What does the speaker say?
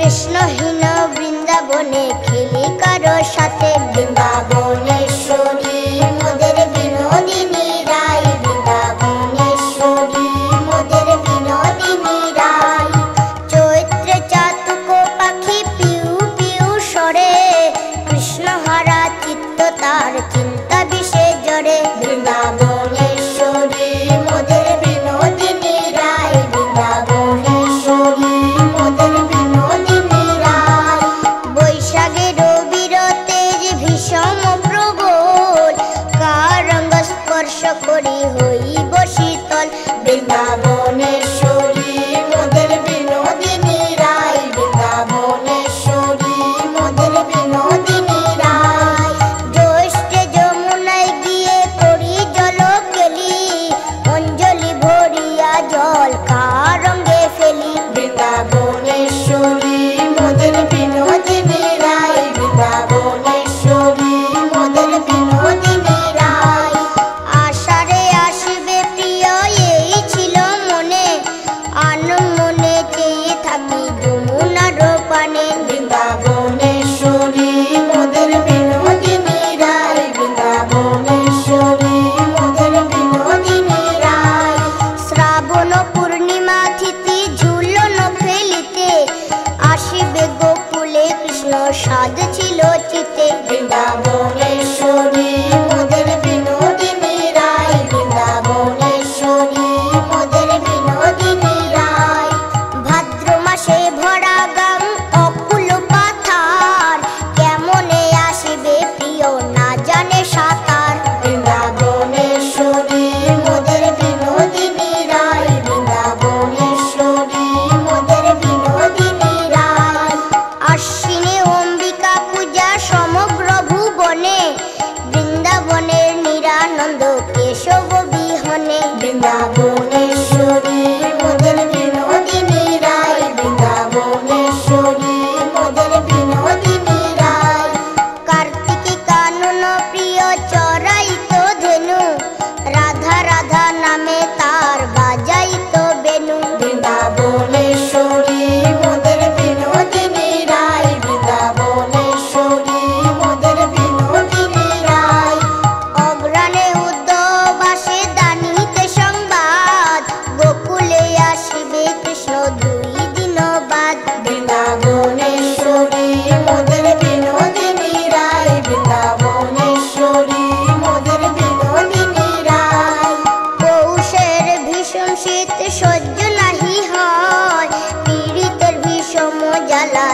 কৃষ্ণহীন বৃন্দাবনে খেলি কারো সাথে। বৃন্দাবনেশ্বরী মোদের বিনোদিনী রায়, বৃন্দাবনেশ্বরী মোদের বিনোদিনী রায়। চৈত্রে চাতক পাখি পিউ পিউ সরে, কৃষ্ণ হারা চিত্ত তার চিন্তা বিষে জড়ে। বৃন্দাবনেশ্বরী মোদের বিনোদিনী রায়, বৃন্দাবনেশ্বরী মোদের বিনোদিনী রায়। বৈশাখের বিরতের ভীষণ প্রবল, কার অঙ্গ স্পর্শ করি হইব শীতল। বৃন্দাবনেশ্বরী মোদের বিনোদিনী রায়, বৃন্দাবনেশ্বরী মোদের বিনোদিনী রায়। জ্যৈষ্ঠে যমুনায় গিয়ে করি জল কেলি, অঞ্জলি ভরিয়া জল কার রঙে ফেলি। বৃন্দাবনেশ্বরী মোদের বিনোদিনী রায়, বৃন্দাবনেশ্বরী মোদের বিনোদিনী রায়। আষাঢ়ে আসবে প্রিয় এই ছিল মনে, আনমনে চেয়ে থাকি যমুনার পানে। বৃন্দাবনেশ্বরী মোদের বিনোদিনী রায়, বৃন্দাবনেশ্বরী মোদের বিনোদিনী রায়। শ্রাবণ পূর্ণিমা তিথি ঝুলন ফেলিতে, আসিবে গোকুলে কৃষ্ণ সাধ ছিল চিতে। বৃন্দাবনেশ্বরী মোদের বিনোদিনী রায়, বৃন্দাবনেশ্বরী মোদের বিনোদিনী রায়। ভাদ্র মাসে ভরা গাং অকুল পাথার, কেমনে আসিবে প্রিয় না জানে সাঁতার। বৃন্দাবনেশ্বরী মোদের বিনোদিনী রায়, বৃন্দাবনেশ্বরী মোদের বিনোদিনী রায়। আশ্বিনে অম্বিকা পূজা সমগ্র ভুবনে, বৃন্দাবনের নিরানন্দ কেশব বিহনে। বৃন্দাবনেশ্বরী মোদের বিনোদিনী রায়, বৃন্দাবনেশ্বরী মোদের বিনোদিনী রায়। কার্তিকী কানন প্রিয় চরাইত ধেনু, রাধা রাধা নামে তার বাজাইত বেনু। বৃন্দাবনেশ্বরী মোদের বিনোদিনী রায়, বৃন্দাবনেশ্বরী মোদের বিনোদিনী রায়। অগ্রাণে উদ্যবাসে দানিতে সংবাদ, গোকুলে আসিবে কৃষ্ণ দুই দিন বাদ। বৃন্দাবনেশ্বরী মোদের বিনোদিনী রায়, বৃন্দাবনেশ্বরী মোদের বিনোদিনী রায়। পৌষের ভীষণ শীত সহ্য নাহি হয়, পীড়িতের বিষম জ্বালা